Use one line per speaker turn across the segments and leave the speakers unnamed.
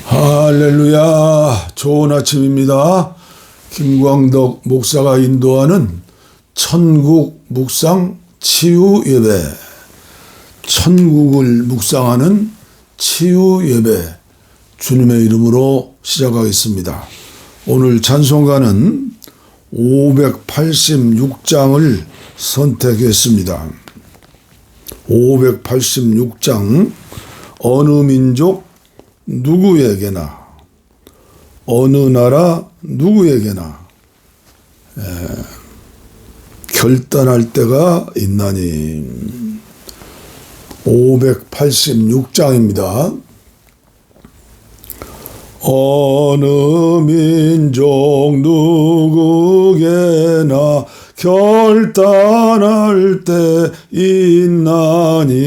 할렐루야. 좋은 아침입니다. 김광덕 목사가 인도하는 천국 묵상 치유 예배, 천국을 묵상하는 치유 예배, 주님의 이름으로 시작하겠습니다. 오늘 찬송가는 586장을 선택했습니다. 586장, 어느 민족 누구에게나, 어느 나라 누구에게나 결단할 때가 있나니. 586장입니다. 어느 민족 누구에게나 결단할 때 있나니.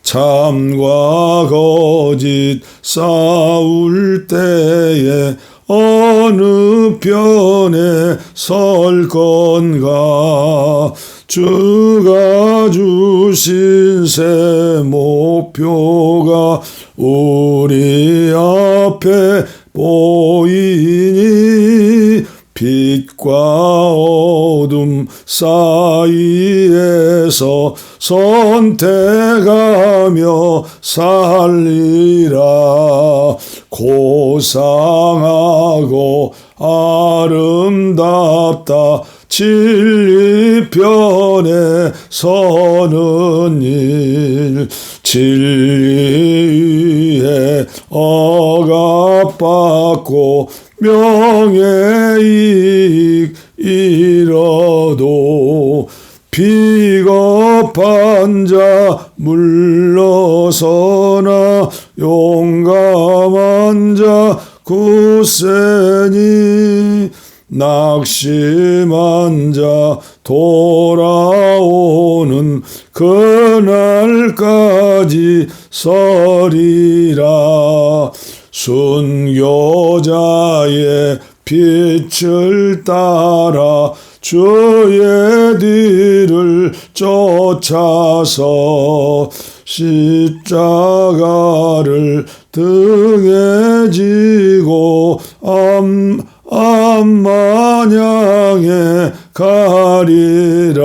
참과 거짓 싸울 때에 어느 편에 설 건가. 주가 주신 새 목표가 우리 앞에 보이니. 빛과 어둠 사이에서 선택하며 살리라. 고상하고 아름답다 진리 편에 서는 일. 진리 위에 억압받고 명예이익 잃어도 비겁한 자 물러서나 용감한 자 굳세니. 낙심한 자 돌아오는 그날까지 서리라. 순교자의 빛을 따라 주의 뒤를 쫓아서 십자가를 등에 지고 암마냥에 가리라.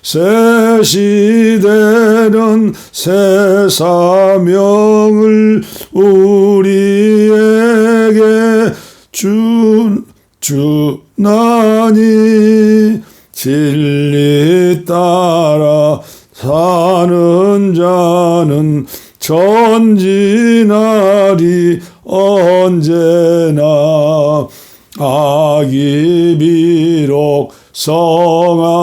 새 시대는 새 사명을 우리에게 주나니. 진리 따라 사는 자는 전진하리 언제나. 악이 비록 성하여도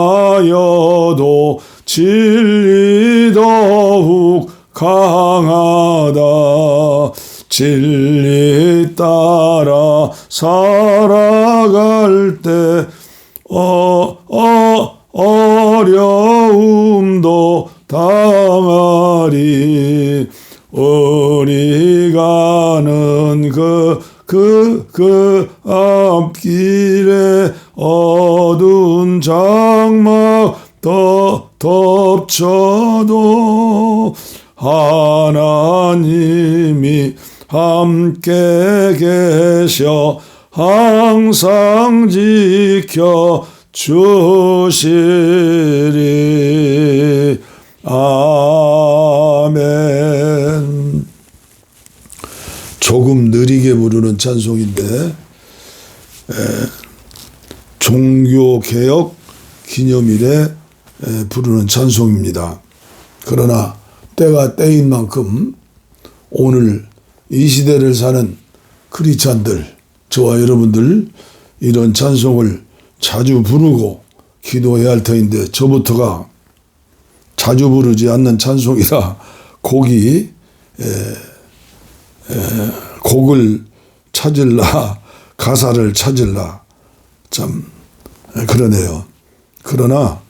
진리 더욱 강하다. 진리 따라 살아갈 때 어려움도 당하리. 우리 가는 그 앞길에 어두운 장막 덮쳐도 하나님이 함께 계셔 항상 지켜 주시리. 아멘. 조금 느리게 부르는 찬송인데 종교개혁 기념일에 부르는 찬송입니다. 그러나 때가 때인 만큼 오늘 이 시대를 사는 크리스찬들, 저와 여러분들 이런 찬송을 자주 부르고 기도해야 할 터인데 저부터가 자주 부르지 않는 찬송이라 곡을 찾을라 가사를 찾을라 참 그러네요. 그러나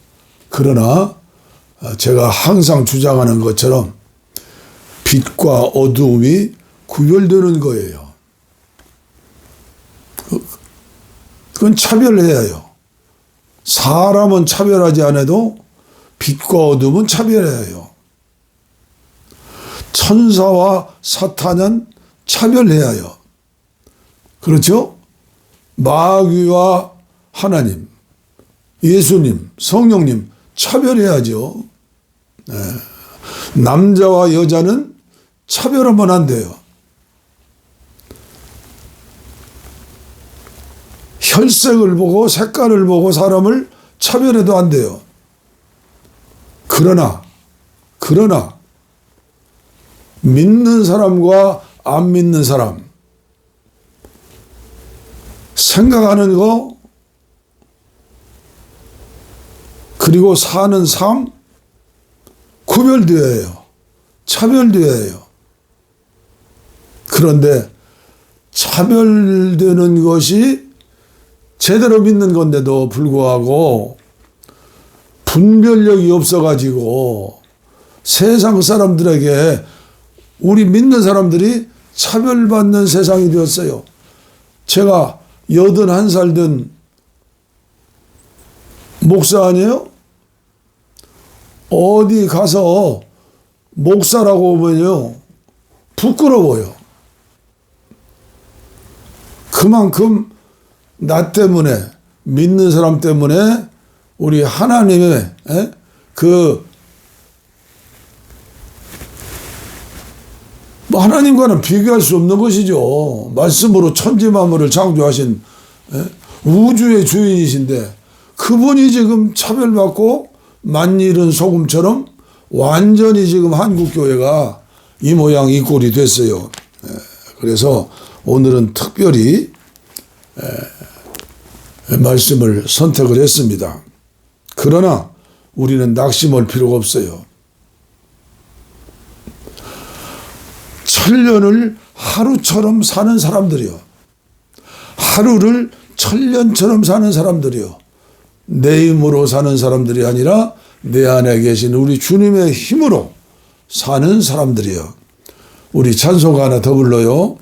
제가 항상 주장하는 것처럼 빛과 어두움이 구별되는 거예요. 그건 차별해야 해요. 사람은 차별하지 않아도 빛과 어둠은 차별해야 해요. 천사와 사탄은 차별해야 해요. 그렇죠? 마귀와 하나님, 예수님, 성령님 차별해야죠. 네. 남자와 여자는 차별하면 안 돼요. 혈색을 보고 색깔을 보고 사람을 차별해도 안 돼요. 그러나 믿는 사람과 안 믿는 사람, 생각하는 거 그리고 사는 삶 구별되어야 해요. 차별되어야 해요. 그런데 차별되는 것이 제대로 믿는 건데도 불구하고 분별력이 없어가지고 세상 사람들에게 우리 믿는 사람들이 차별받는 세상이 되었어요. 제가 81살 된 목사 아니에요? 어디 가서 목사라고 하면요 부끄러워요. 그만큼 나 때문에, 믿는 사람 때문에 우리 하나님의 하나님과는 비교할 수 없는 것이죠. 말씀으로 천지만물을 창조하신 우주의 주인이신데 그분이 지금 차별받고 만일은 소금처럼 완전히 지금 한국교회가 이 모양 이 꼴이 됐어요. 그래서 오늘은 특별히 말씀을 선택을 했습니다. 그러나 우리는 낙심할 필요가 없어요. 천년을 하루처럼 사는 사람들이요. 하루를 천년처럼 사는 사람들이요. 내 힘으로 사는 사람들이 아니라 내 안에 계신 우리 주님의 힘으로 사는 사람들이요. 우리 찬송 하나 더 불러요.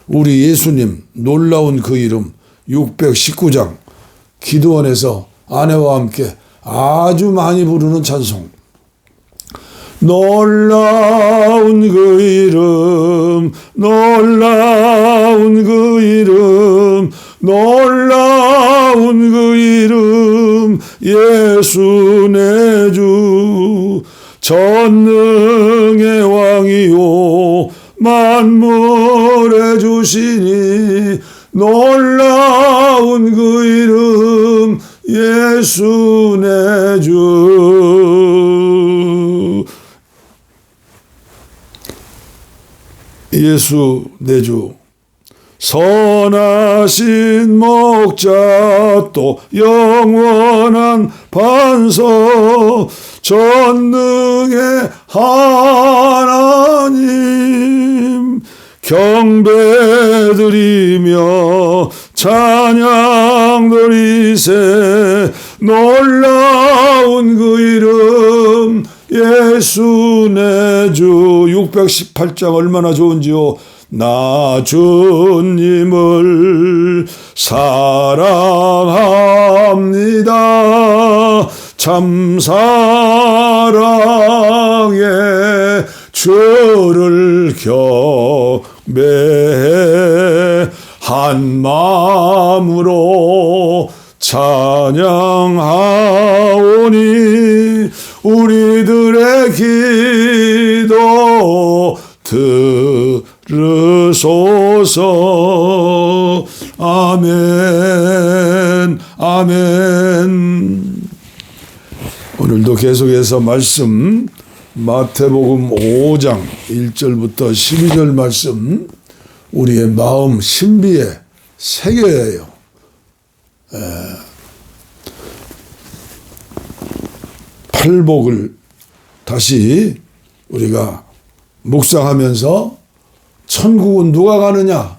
우리 예수님 놀라운 그 이름 619장 기도원에서 아내와 함께 아주 많이 부르는 찬송. 놀라운 그 이름, 놀라운 그 이름, 놀라운 그 이름, 예수 내 주, 전능의 왕이요, 만물의 주시니, 놀라운 그 이름, 예수 내 주. 예수 내 주. 선하신 목자 또 영원한 반석 전능의 하나님 경배드리며 찬양드리세 놀라운 그 이름 예수 내 주. 618장 얼마나 좋은지요. 나 주님을 사랑합니다. 참 사랑에 주를 경배해 한 마음으로 찬양하오니 우리들의 기도 들으소서. 아멘 아멘. 오늘도 계속해서 말씀 마태복음 5장 1절부터 12절 말씀 우리의 마음 신비에 새겨야 해요. 팔복을 다시 우리가 묵상하면서 천국은 누가 가느냐?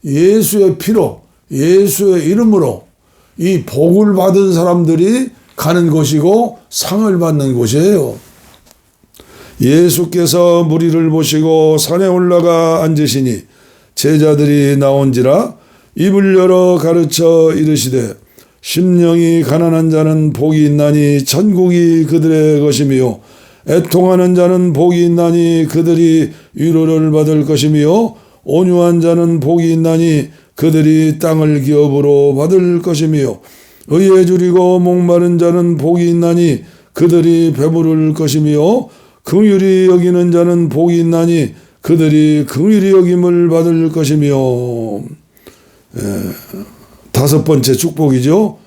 예수의 피로, 예수의 이름으로 이 복을 받은 사람들이 가는 곳이고 상을 받는 곳이에요. 예수께서 무리를 보시고 산에 올라가 앉으시니 제자들이 나온지라 입을 열어 가르쳐 이르시되 심령이 가난한 자는 복이 있나니 천국이 그들의 것이며 애통하는 자는 복이 있나니 그들이 위로를 받을 것이며 온유한 자는 복이 있나니 그들이 땅을 기업으로 받을 것이며 의에 줄이고 목마른 자는 복이 있나니 그들이 배부를 것이며 긍휼히 여기는 자는 복이 있나니 그들이 긍휼히 여김을 받을 것이며. 다섯 번째 축복이죠.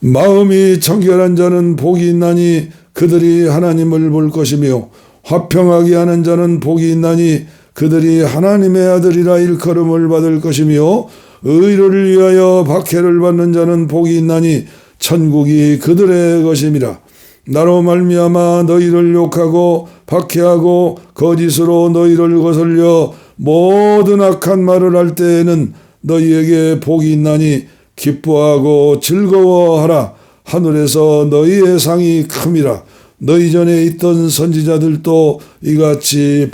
마음이 청결한 자는 복이 있나니 그들이 하나님을 볼 것이며 화평하게 하는 자는 복이 있나니 그들이 하나님의 아들이라 일컬음을 받을 것이며 의를 위하여 박해를 받는 자는 복이 있나니 천국이 그들의 것임이라. 나로 말미암아 너희를 욕하고 박해하고 거짓으로 너희를 거슬려 모든 악한 말을 할 때에는 너희에게 복이 있나니 기뻐하고 즐거워하라. 하늘에서 너희의 상이 큼이라. 너희 전에 있던 선지자들도 이같이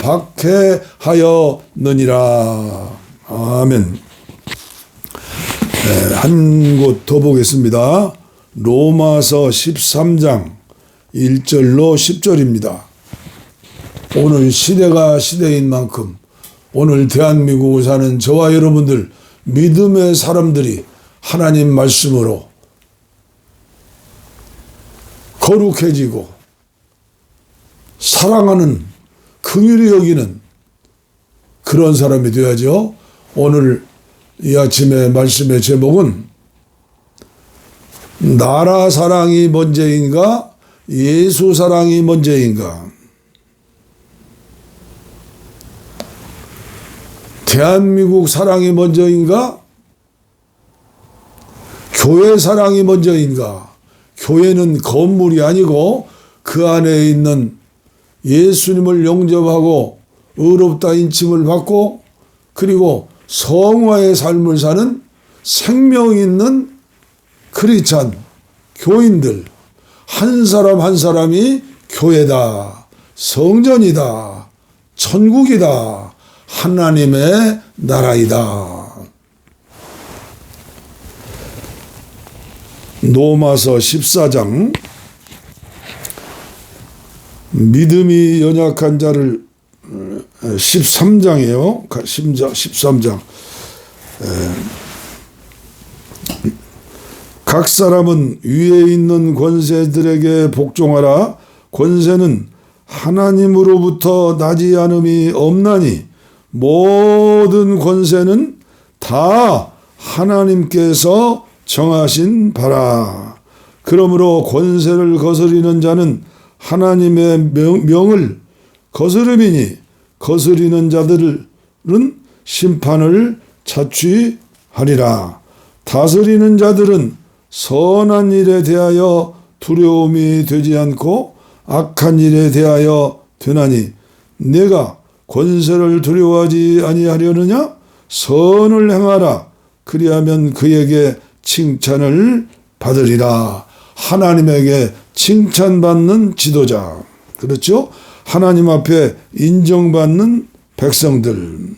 박해하였느니라. 아멘. 한 곳 더 보겠습니다. 로마서 13장 1절로 10절입니다. 오늘 시대가 시대인 만큼 오늘 대한민국을 사는 저와 여러분들 믿음의 사람들이 하나님 말씀으로 거룩해지고 사랑하는 긍휼히 여기는 그런 사람이 되어야죠. 오늘 이 아침의 말씀의 제목은 나라 사랑이 먼저인가 예수 사랑이 먼저인가. 대한민국 사랑이 먼저인가 교회 사랑이 먼저인가. 교회는 건물이 아니고 그 안에 있는 예수님을 영접하고 의롭다 인칭을 받고 그리고 성화의 삶을 사는 생명 있는 크리스찬 교인들 한 사람 한 사람이 교회다, 성전이다, 천국이다, 하나님의 나라이다. 로마서 14장 믿음이 연약한 자를 13장이에요. 13장. 각 사람은 위에 있는 권세들에게 복종하라. 권세는 하나님으로부터 나지 않음이 없나니 모든 권세는 다 하나님께서 정하신 바라. 그러므로 권세를 거스리는 자는 하나님의 명을 거스름이니 거스리는 자들은 심판을 자취하리라. 다스리는 자들은 선한 일에 대하여 두려움이 되지 않고 악한 일에 대하여 되나니 내가 권세를 두려워하지 아니하려느냐? 선을 행하라. 그리하면 그에게 칭찬을 받으리라. 하나님에게 칭찬받는 지도자. 그렇죠? 하나님 앞에 인정받는 백성들.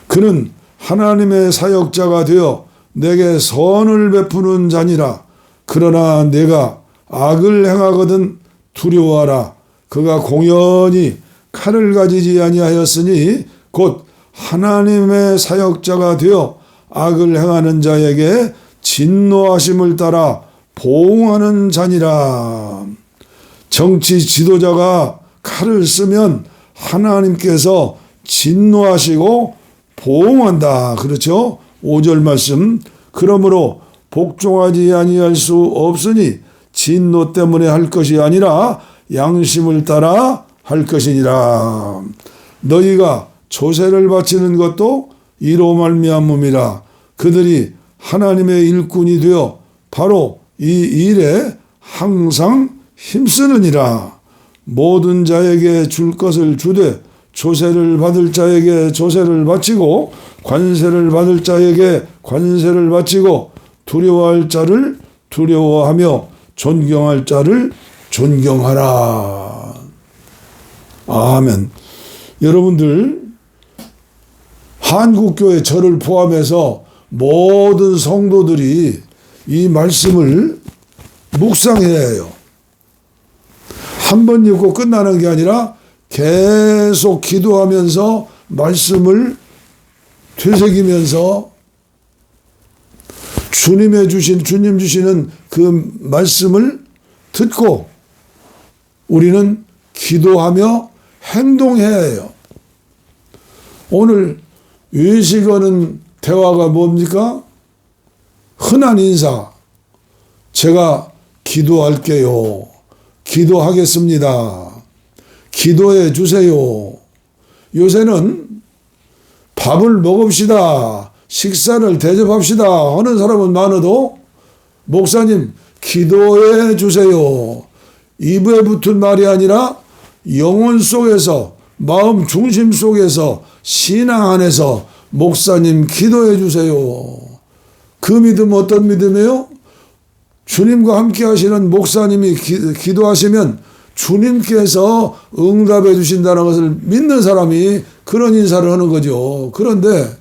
그는 하나님의 사역자가 되어 내게 선을 베푸는 자니라. 그러나 내가 악을 행하거든 두려워하라. 그가 공연히 칼을 가지지 아니하였으니 곧 하나님의 사역자가 되어 악을 행하는 자에게 진노하심을 따라 보응하는 자니라. 정치 지도자가 칼을 쓰면 하나님께서 진노하시고 보응한다. 그렇죠? 5절 말씀. 그러므로 복종하지 아니할 수 없으니 진노 때문에 할 것이 아니라 양심을 따라 할 것이니라. 너희가 조세를 바치는 것도 이로 말미암음이라. 그들이 하나님의 일꾼이 되어 바로 이 일에 항상 힘쓰느니라. 모든 자에게 줄 것을 주되 조세를 받을 자에게 조세를 바치고 관세를 받을 자에게 관세를 바치고 두려워할 자를 두려워하며 존경할 자를 존경하라. 아멘. 여러분들 한국교회 저를 포함해서 모든 성도들이 이 말씀을 묵상해야 해요. 한 번 읽고 끝나는 게 아니라 계속 기도하면서 말씀을 되새기면서 주님 주시는 그 말씀을 듣고 우리는 기도하며 행동해야 해요. 오늘 외식하는 대화가 뭡니까? 흔한 인사. 제가 기도할게요. 기도하겠습니다. 기도해 주세요. 요새는 밥을 먹읍시다. 식사를 대접합시다 하는 사람은 많아도 목사님 기도해 주세요. 입에 붙은 말이 아니라 영혼 속에서 마음 중심 속에서 신앙 안에서 목사님 기도해 주세요. 그 믿음 어떤 믿음이에요? 주님과 함께 하시는 목사님이 기도하시면 주님께서 응답해 주신다는 것을 믿는 사람이 그런 인사를 하는 거죠. 그런데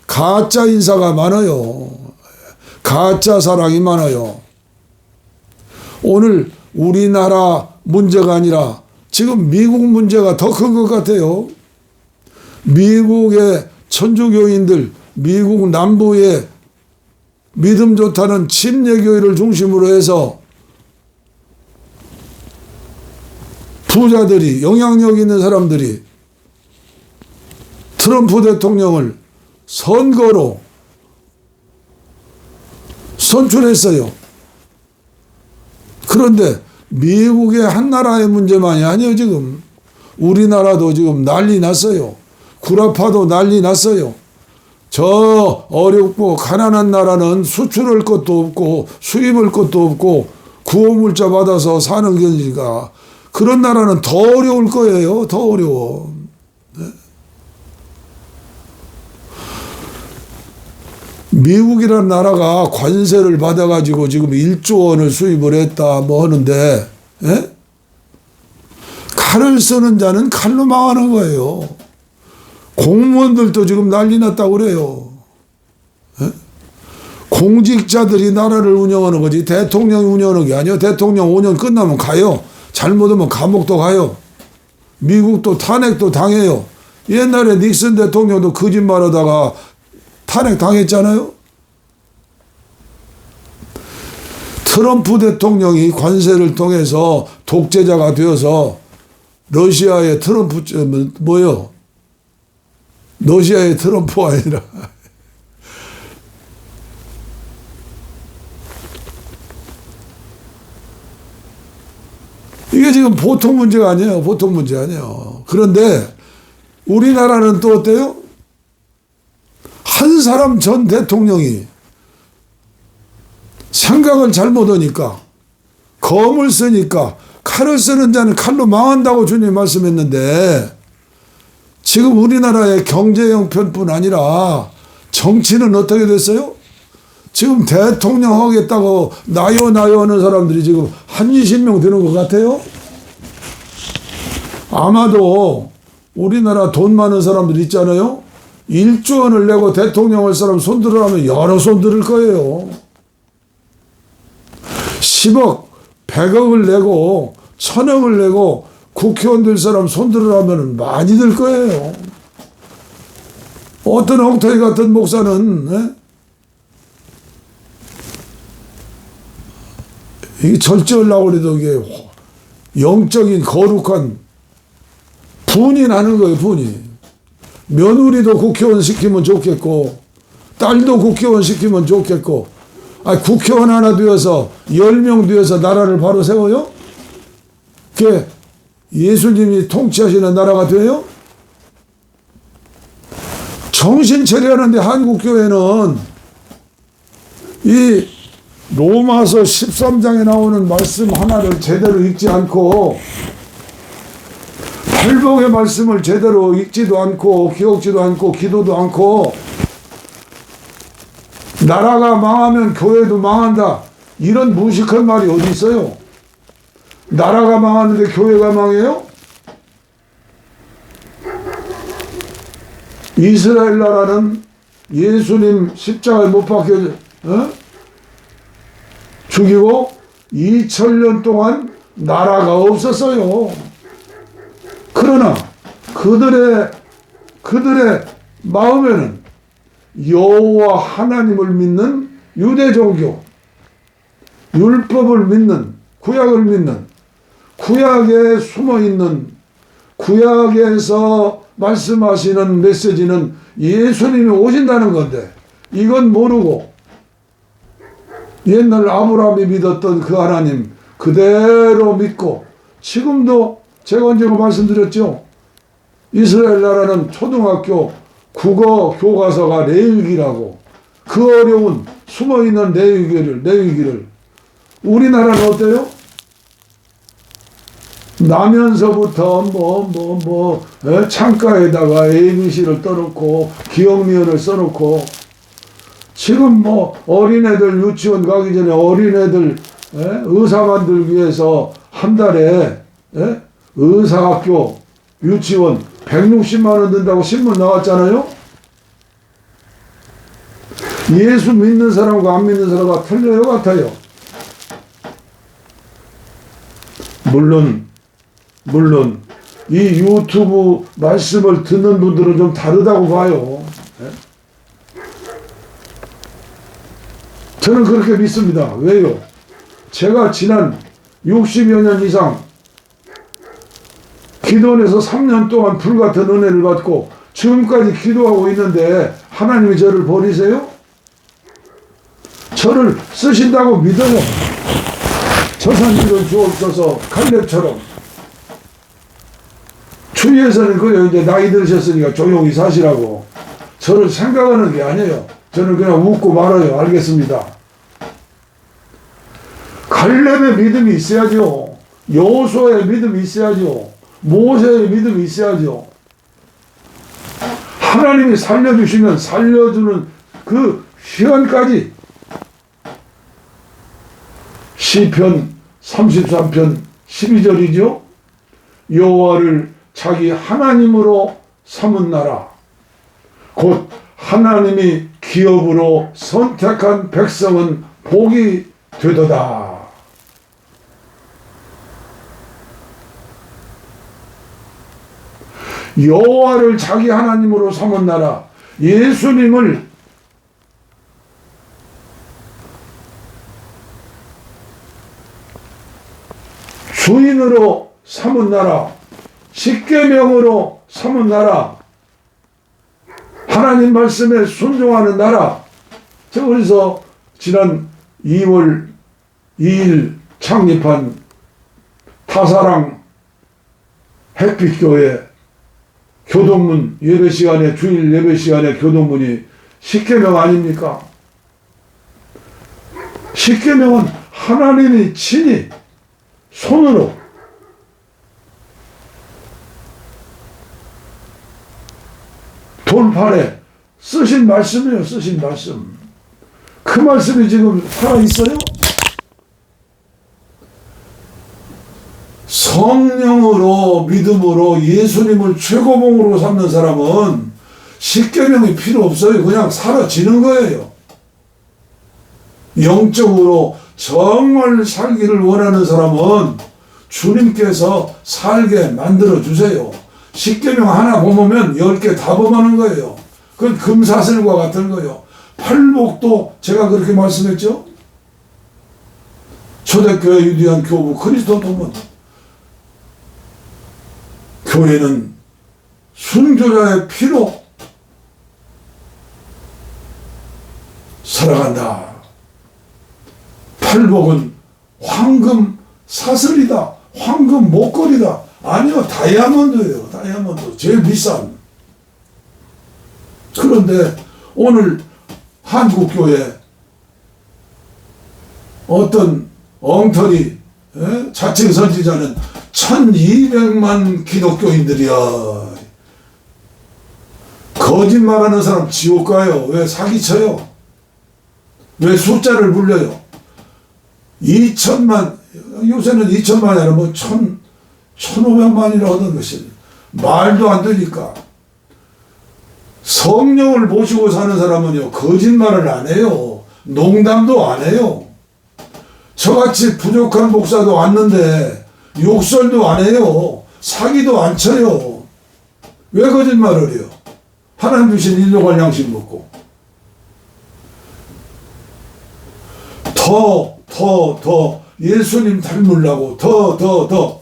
가짜 인사가 많아요. 가짜 사랑이 많아요. 오늘 우리나라 문제가 아니라 지금 미국 문제가 더 큰 것 같아요. 미국의 천주교인들, 미국 남부의 믿음 좋다는 침례교회를 중심으로 해서 부자들이, 영향력 있는 사람들이 트럼프 대통령을 선거로 선출했어요. 그런데 미국의 한 나라의 문제만이 아니에요. 지금 우리나라도 지금 난리 났어요. 구라파도 난리 났어요. 저 어렵고 가난한 나라는 수출할 것도 없고 수입할 것도 없고 구호물자 받아서 사는 거니까 그런 나라는 더 어려울 거예요. 더 어려워. 네? 미국이라는 나라가 관세를 받아가지고 지금 1조 원을 수입을 했다 뭐 하는데, 예? 칼을 쓰는 자는 칼로 망하는 거예요. 공무원들도 지금 난리 났다고 그래요. 예? 공직자들이 나라를 운영하는 거지 대통령이 운영하는 게 아니에요. 대통령 5년 끝나면 가요. 잘못하면 감옥도 가요. 미국도 탄핵도 당해요. 옛날에 닉슨 대통령도 거짓말하다가 탄핵 당했잖아요. 트럼프 대통령이 관세를 통해서 독재자가 되어서 러시아의 트럼프 뭐요? 러시아의 트럼프가 아니라 이게 지금 보통 문제가 아니에요. 보통 문제 아니에요. 그런데 우리나라는 또 어때요? 한 사람 전 대통령이 생각을 잘못하니까 검을 쓰니까 칼을 쓰는 자는 칼로 망한다고 주님 말씀했는데 지금 우리나라의 경제 형편뿐 아니라 정치는 어떻게 됐어요? 지금 대통령 하겠다고 나요 하는 사람들이 지금 한 20명 되는 것 같아요. 아마도 우리나라 돈 많은 사람들 있잖아요. 1조 원을 내고 대통령 할 사람 손들으라면 여러 손 들을 거예요. 10억, 100억을 내고 1000억을 내고 국회의원 될 사람 손들으라면 많이 들 거예요. 어떤 엉터리 같은 목사는 이게 절제하려고 해도 이게 영적인 거룩한 분이 나는 거예요. 분이. 며느리도 국회의원 시키면 좋겠고 딸도 국회의원 시키면 좋겠고 국회의원 하나 되어서 10명 되어서 나라를 바로 세워요? 그게 예수님이 통치하시는 나라가 돼요? 정신 차려하는데 한국교회는 이 로마서 13장에 나오는 말씀 하나를 제대로 읽지 않고 팔복의 말씀을 제대로 읽지도 않고 기억지도 않고 기도도 않고 나라가 망하면 교회도 망한다 이런 무식한 말이 어디 있어요? 나라가 망하는데 교회가 망해요? 이스라엘 나라는 예수님 십자가에 못 박혀 죽이고 2000년 동안 나라가 없었어요. 그러나 그들의 그들의 마음에는 여호와 하나님을 믿는 유대 종교, 율법을 믿는, 구약을 믿는, 구약에 숨어있는, 구약에서 말씀하시는 메시지는 예수님이 오신다는 건데 이건 모르고 옛날 아브라함이 믿었던 그 하나님 그대로 믿고, 지금도 제가 언제가 말씀드렸죠. 이스라엘 나라는 초등학교 국어 교과서가 레위기라고, 그 어려운 숨어있는 레위기를 우리나라는 어때요? 나면서부터 창가에다가 ABC를 떠놓고 기억미연을 써놓고, 지금 어린애들 유치원 가기 전에 어린애들 의사 만들기 위해서 한 달에 의사학교 유치원 160만 원 든다고 신문 나왔잖아요. 예수 믿는 사람과 안 믿는 사람과 틀려요, 같아요? 물론 이 유튜브 말씀을 듣는 분들은 좀 다르다고 봐요. 저는 그렇게 믿습니다. 왜요? 제가 지난 60여 년 이상 기도원에서 3년 동안 불같은 은혜를 받고 지금까지 기도하고 있는데 하나님이 저를 버리세요? 저를 쓰신다고 믿어요. 저산지를 주옵소서. 칼렙처럼. 주위에서는 그래요. 이제 나이 들으셨으니까 조용히 사시라고. 저를 생각하는 게 아니에요. 저는 그냥 웃고 말아요. 알겠습니다. 갈렙의 믿음이 있어야죠. 여호수아의 믿음이 있어야죠. 모세의 믿음이 있어야죠. 하나님이 살려주시면 살려주는 그 시간까지. 시편 33편 12절이죠. 여호와를 자기 하나님으로 삼은 나라, 곧 하나님이 기업으로 선택한 백성은 복이 되도다. 여호와를 자기 하나님으로 삼은 나라, 예수님을 주인으로 삼은 나라, 십계명으로 삼은 나라, 하나님 말씀에 순종하는 나라. 저 그래서 지난 2월 2일 창립한 타사랑 햇빛교회 교동문 예배시간에, 주일 예배시간에 교동문이 십계명 아닙니까? 십계명은 하나님이 친히 손으로 돌판에 쓰신 말씀이에요. 쓰신 말씀. 그 말씀이 지금 살아있어요? 성령으로 믿음으로 예수님을 최고봉으로 삼는 사람은 십계명이 필요 없어요. 그냥 사라지는 거예요. 영적으로 정말 살기를 원하는 사람은 주님께서 살게 만들어 주세요. 십계명 하나 범하면 10개 다 범하는 거예요. 그건 금사슬과 같은 거예요. 팔복도 제가 그렇게 말씀했죠. 초대교회 유대한 교부 그리스도도문. 교회는 순교자의 피로 살아간다. 팔복은 황금 사슬이다. 황금 목걸이다. 아니요, 다이아몬드예요. 다이아몬드. 제일 비싼. 그런데 오늘 한국교회 어떤 엉터리 자칭 선지자는 1200만 기독교인들이야. 거짓말하는 사람 지옥 가요. 왜 사기쳐요? 왜 숫자를 불려요? 2천만, 요새는 2천만이 아니라 1500만이라 하던 것이 말도 안 되니까. 성령을 모시고 사는 사람은요, 거짓말을 안 해요. 농담도 안 해요. 저같이 부족한 목사도 왔는데 욕설도 안 해요. 사기도 안 쳐요. 왜 거짓말을 해요? 하나님 주신 일용할 양식 먹고 더 예수님 닮으려고 더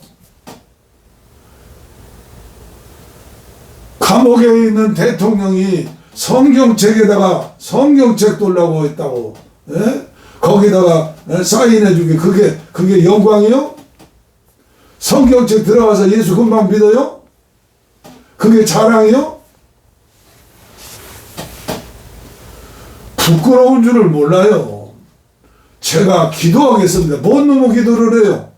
감옥에 있는 대통령이 성경책에다가 성경책 돌라고 했다고, 예? 거기다가 사인해 주게 그게 영광이요? 성경책 들어가서 예수 금방 믿어요? 그게 자랑이요? 부끄러운 줄을 몰라요. 제가 기도하겠습니다. 뭔 놈의 기도를 해요?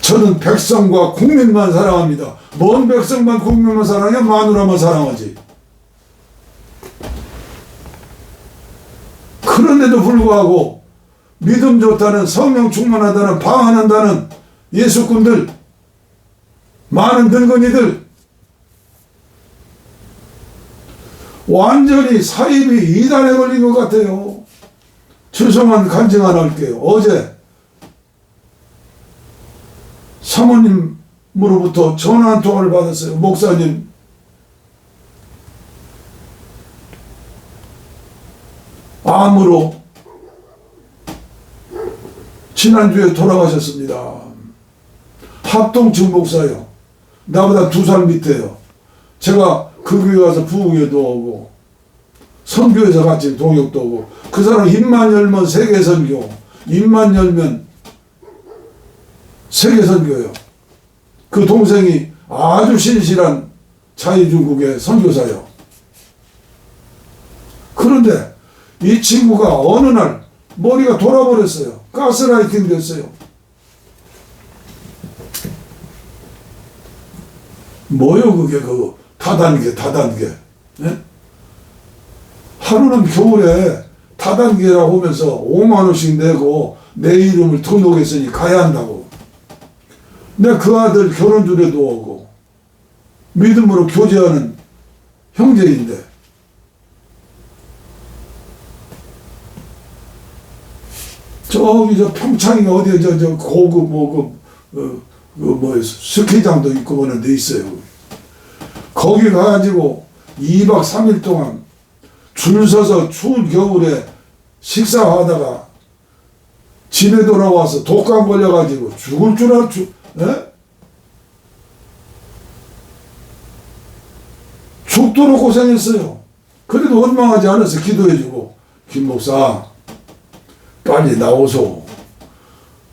저는 백성과 국민만 사랑합니다. 뭔 백성만 국민만 사랑해? 마누라만 사랑하지. 그런데도 불구하고 믿음 좋다는, 성령 충만하다는, 방언한다는 예수꾼들, 많은 늙은이들 완전히 사입이 이단에 걸린 것 같아요. 죄송한 간증 하나 할게요. 어제 사모님으로부터 전화 한 통화를 받았어요. 목사님, 암으로 지난주에 돌아가셨습니다. 합동층 목사요. 나보다 2살 밑에요. 제가 그 교회 가서 부흥회도 오고 선교에서 같이 동역도 오고, 그 사람 입만 열면 세계선교, 입만 열면 세계선교요. 그 동생이 아주 신실한 자유중국의 선교사요. 그런데 이 친구가 어느 날 머리가 돌아버렸어요. 가스라이팅 됐어요. 뭐요 그게? 그 다단계. 예? 하루는 겨울에 다단계라고 하면서 5만 원씩 내고 내 이름을 등록했으니 가야 한다고. 내가 그 아들 결혼주례도 오고 믿음으로 교제하는 형제인데, 저기 저 평창이 어디에 저 고급 스키장도 있고 그런 데 있어요. 거기 가가지고 2박 3일 동안 줄 서서 추운 겨울에 식사하다가 집에 돌아와서 독감 걸려가지고 죽을 줄 알죠. 예? 죽도록 고생했어요. 그래도 원망하지 않아서 기도해주고, 김 목사 빨리 나오소.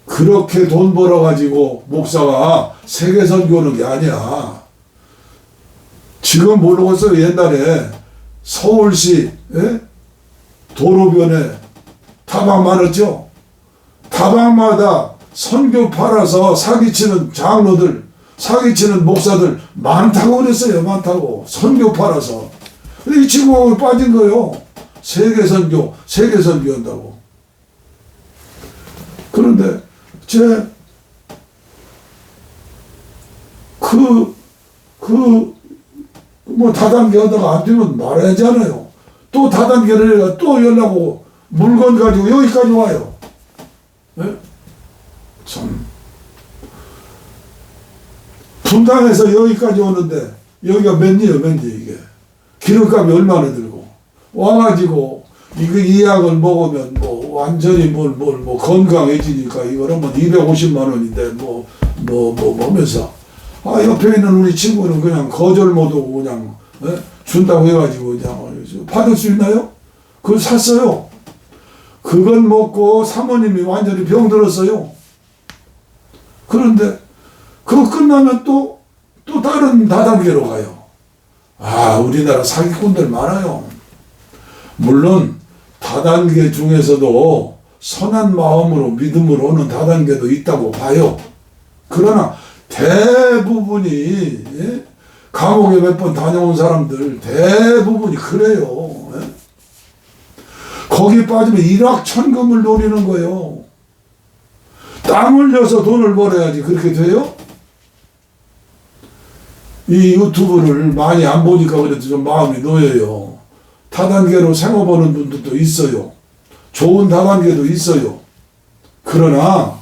그렇게 돈 벌어가지고 목사가 세계선교 오는 게 아니야. 지금 모르겠어요. 옛날에 서울시, 예? 도로변에 다방 많았죠. 다방마다 선교 팔아서 사기치는 장로들, 사기치는 목사들 많다고 그랬어요. 많다고. 선교 팔아서. 근데 이 친구가 빠진 거예요. 세계선교 한다고. 그런데 뭐 다단계 하다가 안 되면 말하잖아요. 또 다단계를 해가 또 연락 오고 물건 가지고 여기까지 와요. 네? 참. 분당에서 여기까지 오는데 여기가 맨디요, 이게. 기름값이 얼마나 들고. 와가지고 이 약을 먹으면 뭐 완전히 건강해지니까 이거는 뭐 250만 원인데 뭐면서, 아, 옆에 있는 우리 친구는 그냥 거절 못하고 그냥, 예? 준다고 해가지고 그냥 받을 수 있나요? 그걸 샀어요. 그건 먹고 사모님이 완전히 병들었어요. 그런데 그거 끝나면 또 다른 다단계로 가요. 아, 우리나라 사기꾼들 많아요. 물론 다단계 중에서도 선한 마음으로 믿음으로 오는 다단계도 있다고 봐요. 그러나 대부분이, 예? 감옥에 몇 번 다녀온 사람들 대부분이 그래요. 예? 거기 빠지면 일확천금을 노리는 거예요. 땀 흘려서 돈을 벌어야지 그렇게 돼요? 이 유튜브를 많이 안 보니까 그래도 좀 마음이 놓여요. 다단계로 생업하는 분들도 있어요. 좋은 다단계도 있어요. 그러나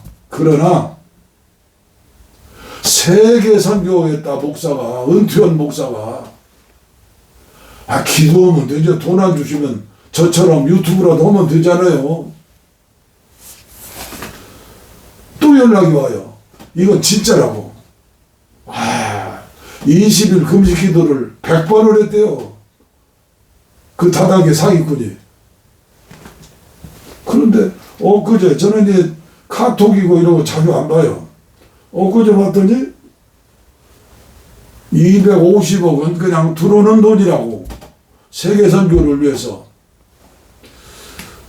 세계 선교했다 목사가, 은퇴한 목사가 기도하면 되죠. 돈 안 주시면 저처럼 유튜브라도 하면 되잖아요. 또 연락이 와요. 이건 진짜라고. 20일 금식 기도를 100번을 했대요. 그 다단계 사기꾼이. 그런데 엊그제 저는 이제 카톡이고 이런 거 자주 안 봐요. 엊그제 봤더니 250억은 그냥 들어오는 돈이라고. 세계 선교를 위해서.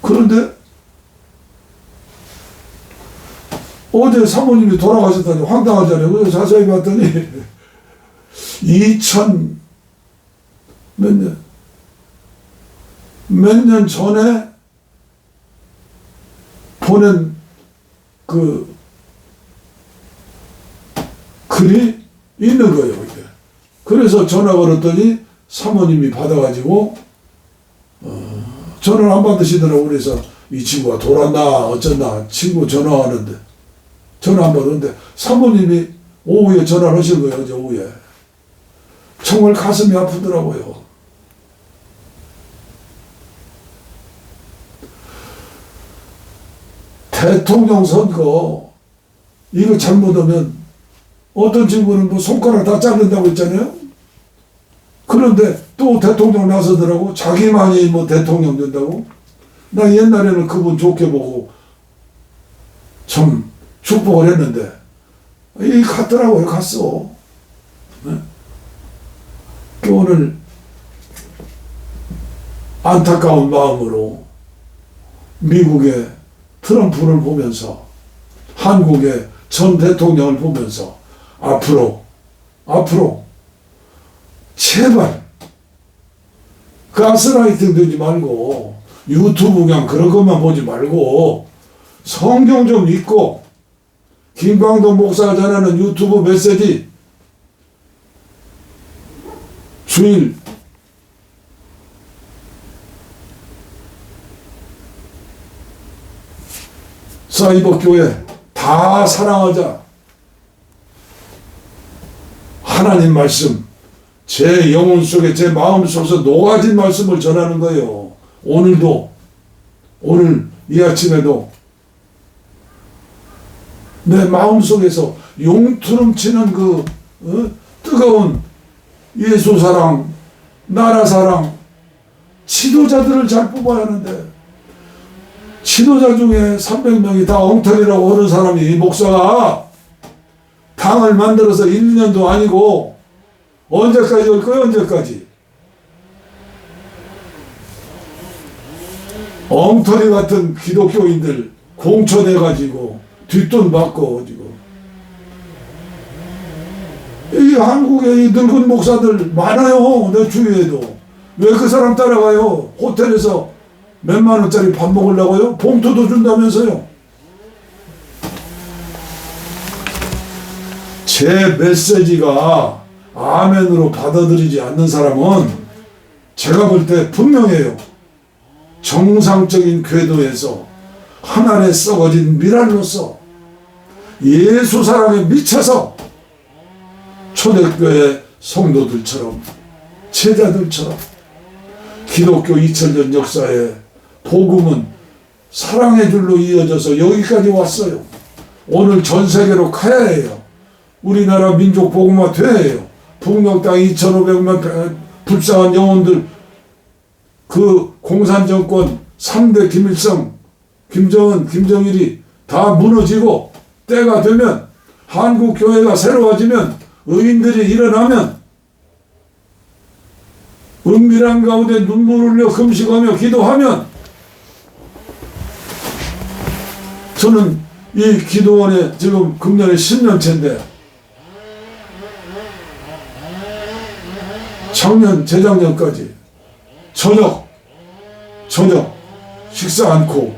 그런데 어제 사모님이 돌아가셨다니 황당하잖아요. 그래서 자세히 봤더니 2000 몇 년 전에 보낸 그 글이 있는 거예요. 이게. 그래서 전화 걸었더니 사모님이 받아가지고 전화를 안 받으시더라고. 그래서 이 친구가 돌았나 어쩐나 친구 전화하는데 전화 안 받았는데 사모님이 오후에 전화를 하신 거예요. 어제 오후에. 정말 가슴이 아프더라고요. 대통령 선거 이거 잘못하면 어떤 친구는 뭐 손가락 다 자른다고 했잖아요. 그런데 또 대통령 나서더라고. 자기만이 뭐 대통령 된다고. 나 옛날에는 그분 좋게 보고 참 축복을 했는데 이 갔더라고요. 갔어. 네? 오늘 안타까운 마음으로 미국의 트럼프를 보면서 한국의 전 대통령을 보면서 앞으로 제발 가스라이팅 되지 말고 유튜브 그냥 그런 것만 보지 말고 성경 좀 읽고 김광동 목사가 전하는 유튜브 메시지 주일 사이버 교회 다 사랑하자. 하나님 말씀 제 영혼 속에 제 마음 속에서 녹아진 말씀을 전하는 거예요. 오늘도 오늘 이 아침에도 내 마음 속에서 용투름 치는 그 뜨거운 예수 사랑, 나라 사랑, 지도자들을 잘 뽑아야 하는데 지도자 중에 300명이 다 엉터리라고 하는 사람이 목사가 당을 만들어서 1년도 아니고 언제까지 올 거예요? 언제까지? 엉터리 같은 기독교인들 공천해가지고 뒷돈 받고 지금 이 한국에 이 늙은 목사들 많아요. 내 주위에도. 왜 그 사람 따라가요? 호텔에서 몇만 원짜리 밥 먹으려고요? 봉투도 준다면서요. 제 메시지가 아멘으로 받아들이지 않는 사람은 제가 볼 때 분명해요. 정상적인 궤도에서 하늘에 썩어진 미랄로서 예수 사랑에 미쳐서 초대교회 성도들처럼 제자들처럼 기독교 2000년 역사에 복음은 사랑의 줄로 이어져서 여기까지 왔어요. 오늘 전 세계로 가야 해요. 우리나라 민족 복음화 돼야 해요. 북녘 땅 2500만 불쌍한 영혼들 그 공산정권 3대 김일성, 김정은, 김정일이 다 무너지고 때가 되면 한국 교회가 새로워지면 의인들이 일어나면 은밀한 가운데 눈물 흘려 금식하며 기도하면 저는 이 기도원에 지금 금년에 10년째인데 작년 재작년까지 저녁 식사 않고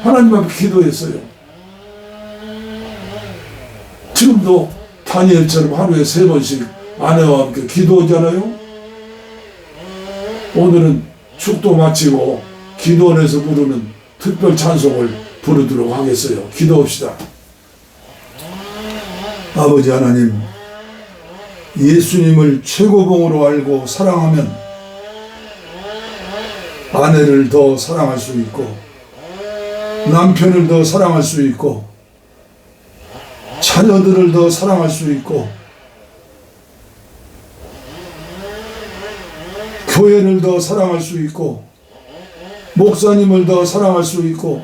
하나님 앞에 기도했어요. 지금도 다니엘처럼 하루에 3번씩 아내와 함께 기도하잖아요. 오늘은 축도 마치고 기도원에서 부르는 특별 찬송을 부르도록 하겠어요. 기도합시다. 아버지 하나님, 예수님을 최고봉으로 알고 사랑하면 아내를 더 사랑할 수 있고, 남편을 더 사랑할 수 있고, 자녀들을 더 사랑할 수 있고, 교회를 더 사랑할 수 있고, 목사님을 더 사랑할 수 있고,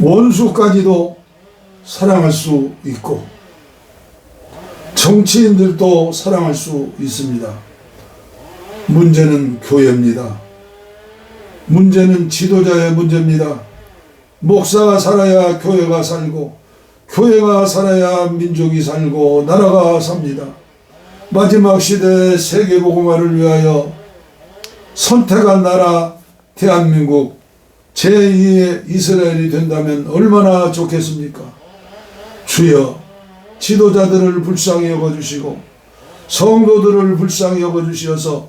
원수까지도 사랑할 수 있고, 정치인들도 사랑할 수 있습니다. 문제는 교회입니다. 문제는 지도자의 문제입니다. 목사가 살아야 교회가 살고, 교회가 살아야 민족이 살고 나라가 삽니다. 마지막 시대 세계복음화를 위하여 선택한 나라 대한민국 제2의 이스라엘이 된다면 얼마나 좋겠습니까? 주여, 지도자들을 불쌍히 여겨주시고 성도들을 불쌍히 여겨주시어서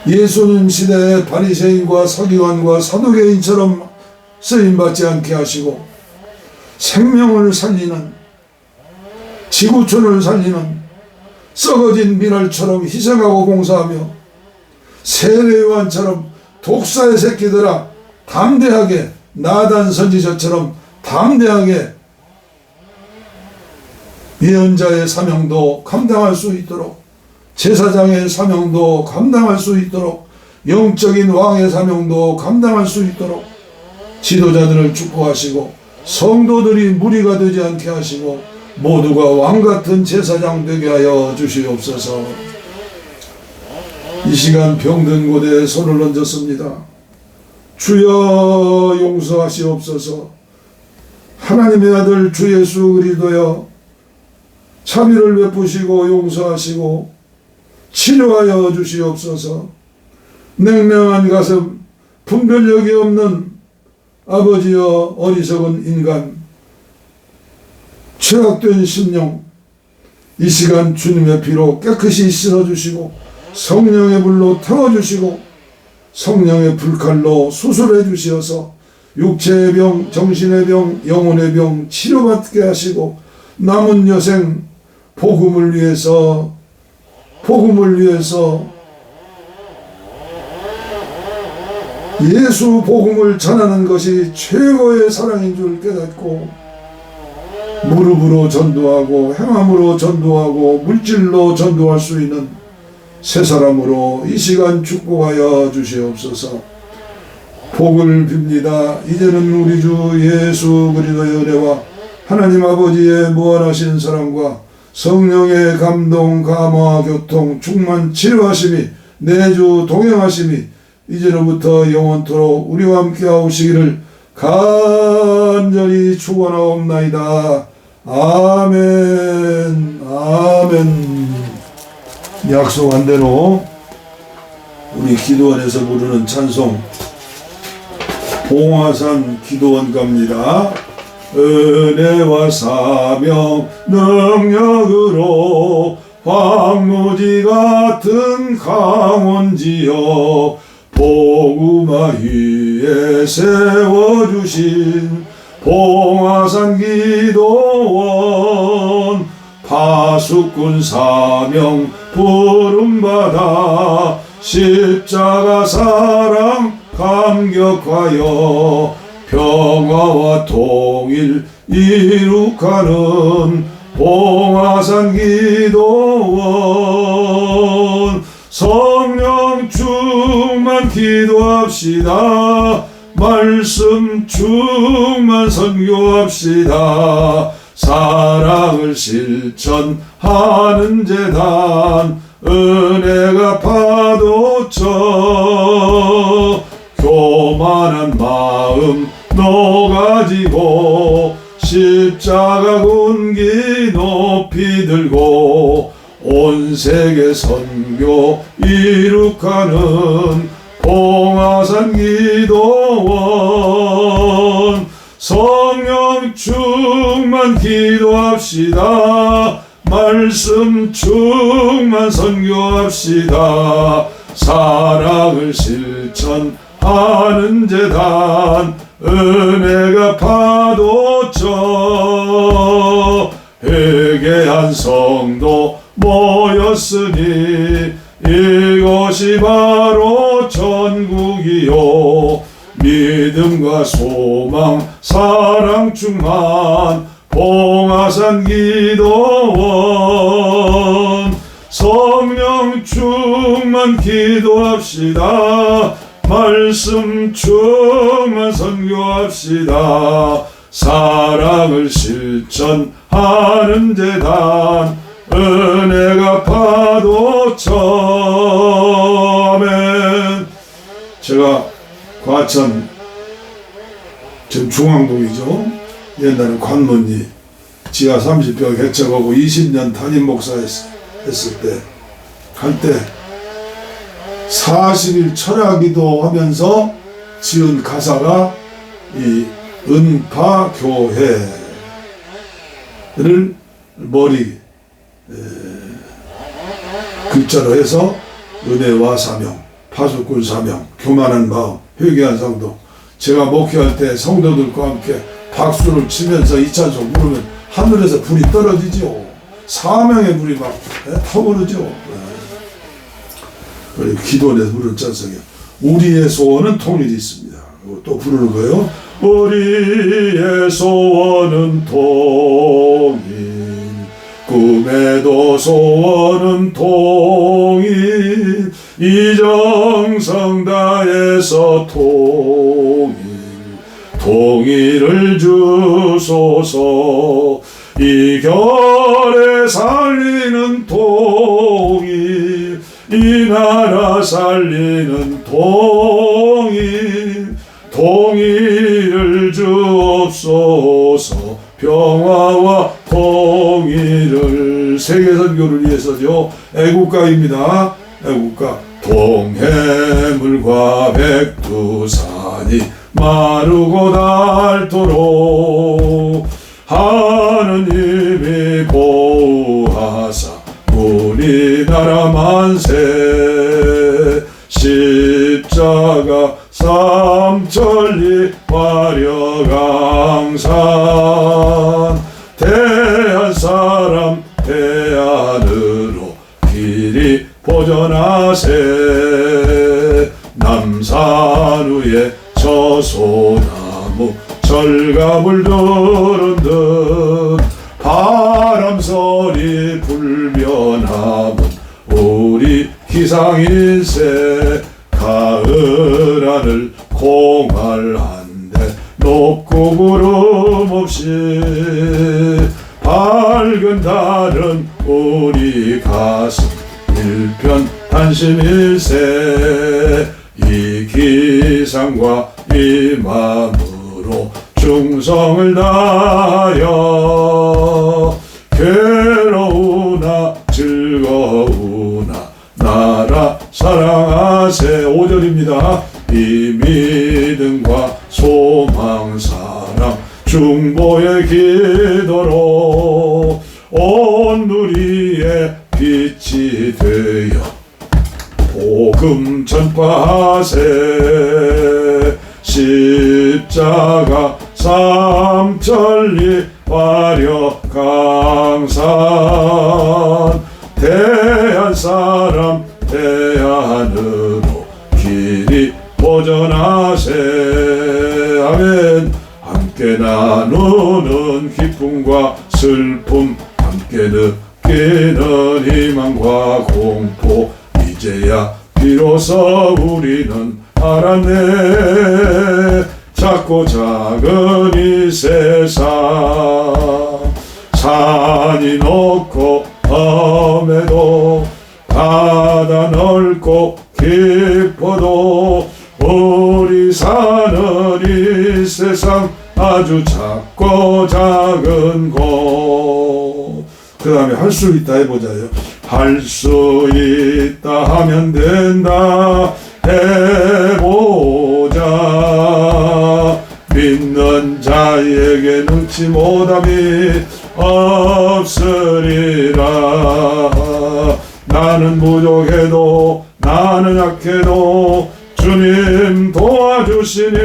예수님 시대의 바리새인과 서기관과 사두개인처럼 쓰임받지 않게 하시고 생명을 살리는, 지구촌을 살리는 썩어진 미랄처럼 희생하고 봉사하며 세례요한처럼 독사의 새끼들아 담대하게, 나단 선지자처럼 담대하게 예언자의 사명도 감당할 수 있도록, 제사장의 사명도 감당할 수 있도록, 영적인 왕의 사명도 감당할 수 있도록 지도자들을 축복하시고 성도들이 무리가 되지 않게 하시고 모두가 왕같은 제사장 되게 하여 주시옵소서. 이 시간 병든 곳에 손을 얹었습니다. 주여 용서하시옵소서. 하나님의 아들 주 예수 그리스도여, 자비를 베푸시고 용서하시고 치료하여 주시옵소서. 냉랭한 가슴, 분별력이 없는 아버지여, 어리석은 인간, 죄악된 심령, 이 시간 주님의 피로 깨끗이 씻어주시고 성령의 불로 태워주시고 성령의 불칼로 수술해 주시어서 육체의 병, 정신의 병, 영혼의 병 치료받게 하시고 남은 여생 복음을 위해서 예수 복음을 전하는 것이 최고의 사랑인 줄 깨닫고 무릎으로 전도하고 행함으로 전도하고 물질로 전도할 수 있는 새 사람으로 이 시간 축복하여 주시옵소서. 복을 빕니다. 이제는 우리 주 예수 그리스도의 은혜와 하나님 아버지의 무한하신 사랑과 성령의 감동, 감화, 교통, 충만, 치료하심이 내주 동행하심이 이제로부터 영원토록 우리와 함께 하시기를 간절히 축원하옵나이다. 아멘. 아멘. 약속한 대로 우리 기도원에서 부르는 찬송 봉화산 기도원가입니다. 은혜와 사명 능력으로 황무지 같은 강원지역 복음화 위에 세워주신 봉화산 기도원 파수꾼 사명 부름받아 십자가 사랑 감격하여 평화와 통일 이룩하는 봉화산 기도원 성령 충만 기도합시다. 말씀 충만 선교합시다. 사랑을 실천하는 재단 은혜가 파도쳐 교만한 마음 놓아지고 십자가 군기 높이 들고 온 세계 선교 이룩하는 봉화산 기도원 성령 충만 기도합시다. 말씀 충만 선교합시다. 사랑을 실천하는 재단 은혜가 파도쳐 회개한 성도 모였으니 이것이 바로 천국이요 믿음과 소망 사랑 충만 봉화산 기도원 성령 충만 기도합시다. 말씀 충만 선교합시다. 사랑을 실천하는 재단 은혜가 파도쳐. 아멘. 제가 과천 지금 중앙동이죠. 옛날에 관문리 지하 30평 개척하고 20년 담임 목사했을 때 할 때 40일 철야기도 하면서 지은 가사가 이 은파교회를 머리 글자로 해서 은혜와 사명, 파수꾼 사명, 교만한 마음, 회개한 성도. 제가 목회할 때 성도들과 함께 박수를 치면서 이 찬송 부르면 하늘에서 불이 떨어지죠. 사명의 불이 막 타오르죠. 그리고 기도원에서 부르는 찬송이요. 우리의 소원은 통일이 있습니다. 또 부르는 거예요. 우리의 소원은 통일, 꿈에도 소원은 통일, 이정성 다해서 통일을 주소서. 이 결에 살리는 통일, 이 나라 살리는 통일을 주옵소서. 평화와 통일을 세계선교를 위해서죠. 애국가입니다. 애국가. 동해물과 백두산이 마르고 닳도록 하느님이 보호하사 우리나라 만세. 십자가 삼천리 화려강산 대한 사람 대안으로 길이 보전하세. 남산 위에 저소나무 철갑을 두른 듯 바람소리 불변함은 우리 기상일세. 가을 하늘 콩알한데 높고 구름 없이 밝은 달은 우리 가슴 일편 단심일세. 이 기상과 이 마음으로 충성을 다하여 괴로우나 즐거우나 나라 사랑하세. 5절입니다. 이 믿음과 소망 사랑 중보의 기도로 온 누리의 빛이 되어 복음 전파하세. 십자가 삼천리 화려강산 대한 사람 대안으로 길이 보전하세. 아멘. 함께 나누는 기쁨과 슬픔, 함께 느끼는 희망과 공포, 이제야 비로소 우리는 알았네. 작고 작은 이 세상 산이 높고 험해도 바다 넓고 깊어도 우리 사는 이 세상 아주 작고 작은 곳. 그 다음에 할 수 있다 해보자요. 할 수 있다 하면 된다 해보자. 믿는 자에게 능치 못함이 없으리라. 나는 부족해도 나는 약해도 주님 도와주시니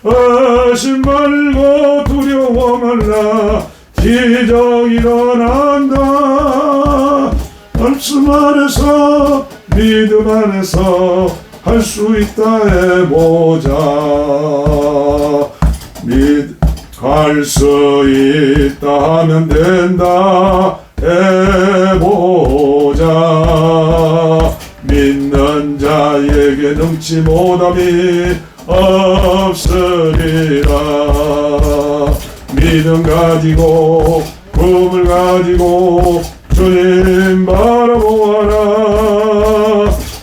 의심 말고 두려워 말라. 기적 일어난다. 말씀 안에서 믿음 안에서 할 수 있다 해보자. 할 수 있다 하면 된다 해보자. 믿는 자에게 능치 못함이 없으리라. 믿음 가지고 꿈을 가지고 주님 바라보아라.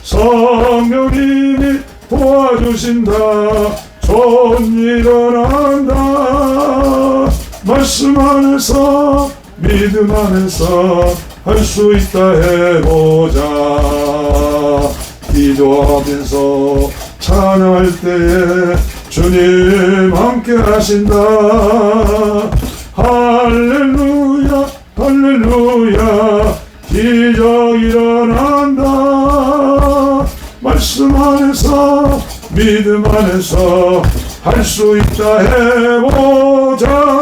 성령님이 도와주신다. 좋은 일어난다. 말씀 안에서 믿음 안에서 할 수 있다 해보자. 기도하면서 찬양할 때에 주님 함께 하신다. 할렐루야 할렐루야. 기적 일어난다. 말씀 안에서 믿음 안에서 할 수 있다 해보자.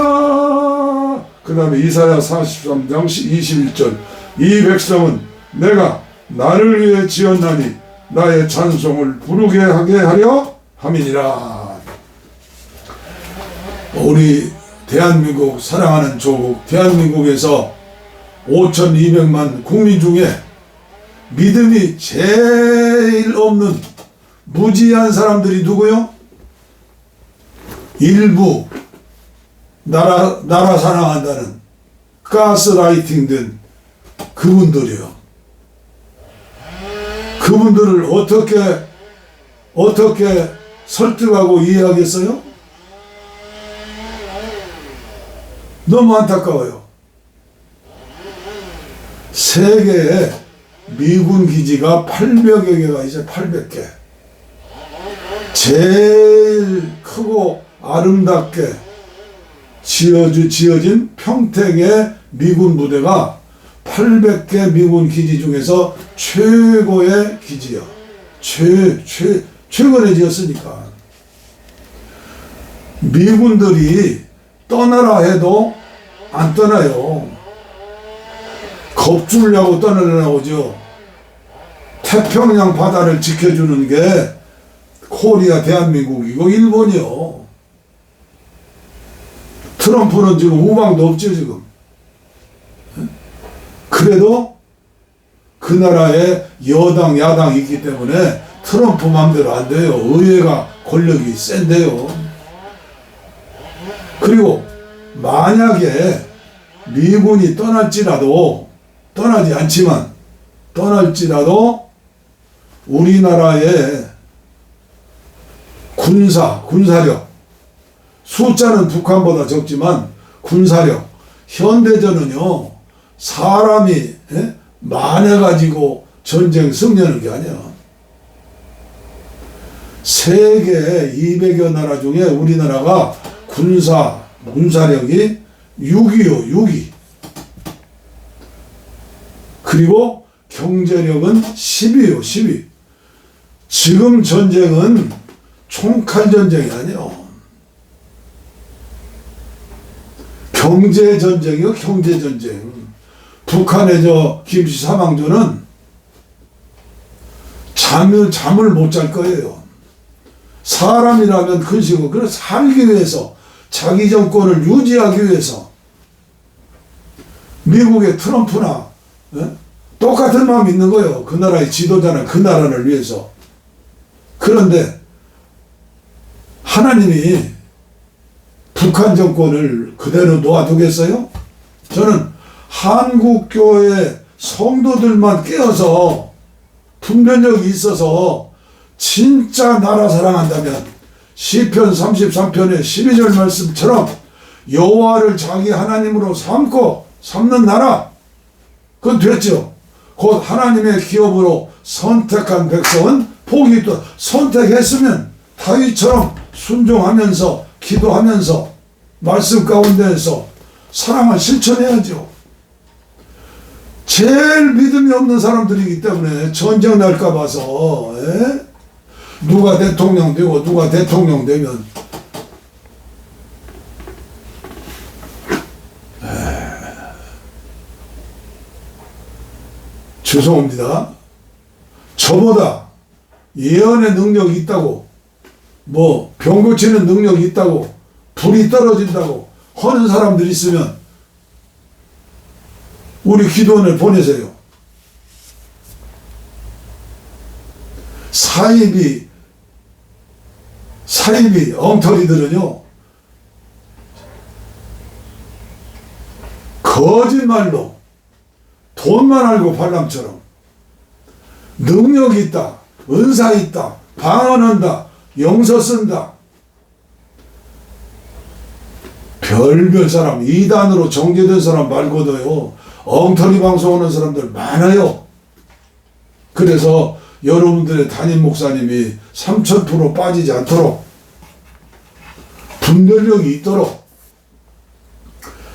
그 다음에 이사야 43장 21절. 이 백성은 내가 나를 위해 지었나니 나의 찬송을 부르게 하게 하려 함이니라. 우리 대한민국 사랑하는 조국 대한민국에서 5,200만 국민 중에 믿음이 제일 없는 무지한 사람들이 누구요? 일부 나라 사랑한다는 가스라이팅 된 그분들이요. 그분들을 어떻게 설득하고 이해하겠어요? 너무 안타까워요. 세계에 미군 기지가 800여 개가 이제 800개. 제일 크고 아름답게 지어진 평택의 미군 부대가 800개 미군 기지 중에서 최고의 기지요. 최근에 지었으니까. 미군들이 떠나라 해도 안 떠나요. 겁주려고 떠나려고죠. 태평양 바다를 지켜주는 게 코리아 대한민국이고 일본이요. 트럼프는 지금 우방도 없죠 지금. 그래도 그 나라에 여당 야당이 있기 때문에 트럼프 맘대로 안 돼요. 의회가 권력이 센데요. 그리고 만약에 미군이 떠나지 않지만 떠날지라도 우리나라의 군사력 숫자는 북한보다 적지만 군사력 현대전은요 사람이 많아가지고 전쟁 승리하는 게 아니야. 세계 200여 나라 중에 우리나라가 군사력이 6위요. 6위. 그리고 경제력은 10위요. 10위. 지금 전쟁은 총칼 전쟁이 아니에요. 경제 전쟁이요. 경제 전쟁. 북한의 김씨 사망조는 잠을 못 잘 거예요. 사람이라면 근시고 그래서 살기 위해서 자기 정권을 유지하기 위해서 미국의 트럼프나 똑같은 마음 있는 거예요. 그 나라의 지도자는 그 나라를 위해서. 그런데 하나님이 북한 정권을 그대로 놓아두겠어요? 저는 한국교회 성도들만 깨어서 분별력이 있어서 진짜 나라 사랑한다면 시편 33편의 12절 말씀처럼 여호와를 자기 하나님으로 삼는 나라, 그건 됐죠. 곧 하나님의 기업으로 선택한 백성은 복이 있다. 선택했으면 다윗처럼 순종하면서 기도하면서 말씀 가운데에서 사랑을 실천해야죠. 제일 믿음이 없는 사람들이기 때문에 전쟁 날까 봐서 누가 대통령 되고 누가 대통령 되면 죄송합니다. 저보다 예언의 능력이 있다고, 뭐 병 고치는 능력이 있다고, 불이 떨어진다고 하는 사람들이 있으면 우리 기도원을 보내세요. 사이비 엉터리들은요, 거짓말로 돈만 알고 발람처럼 능력이 있다, 은사 있다, 방언한다, 영서 쓴다, 별별 사람, 이단으로 정죄된 사람 말고도요, 엉터리 방송하는 사람들 많아요. 그래서 여러분들의 담임 목사님이 3000% 빠지지 않도록, 분별력이 있도록,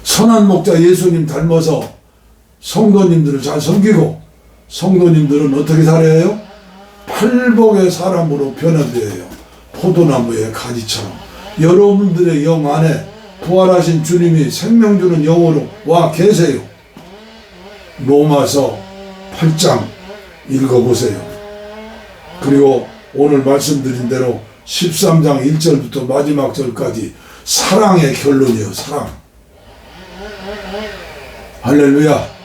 선한 목자 예수님 닮아서 성도님들을 잘 섬기고, 성도님들은 어떻게 살아야 해요? 팔복의 사람으로 변화되어야 해요. 포도나무의 가지처럼. 여러분들의 영 안에 부활하신 주님이 생명 주는 영으로 와 계세요. 로마서 8장 읽어보세요. 그리고 오늘 말씀드린 대로 13장 1절부터 마지막 절까지 사랑의 결론이에요. 사랑. 할렐루야.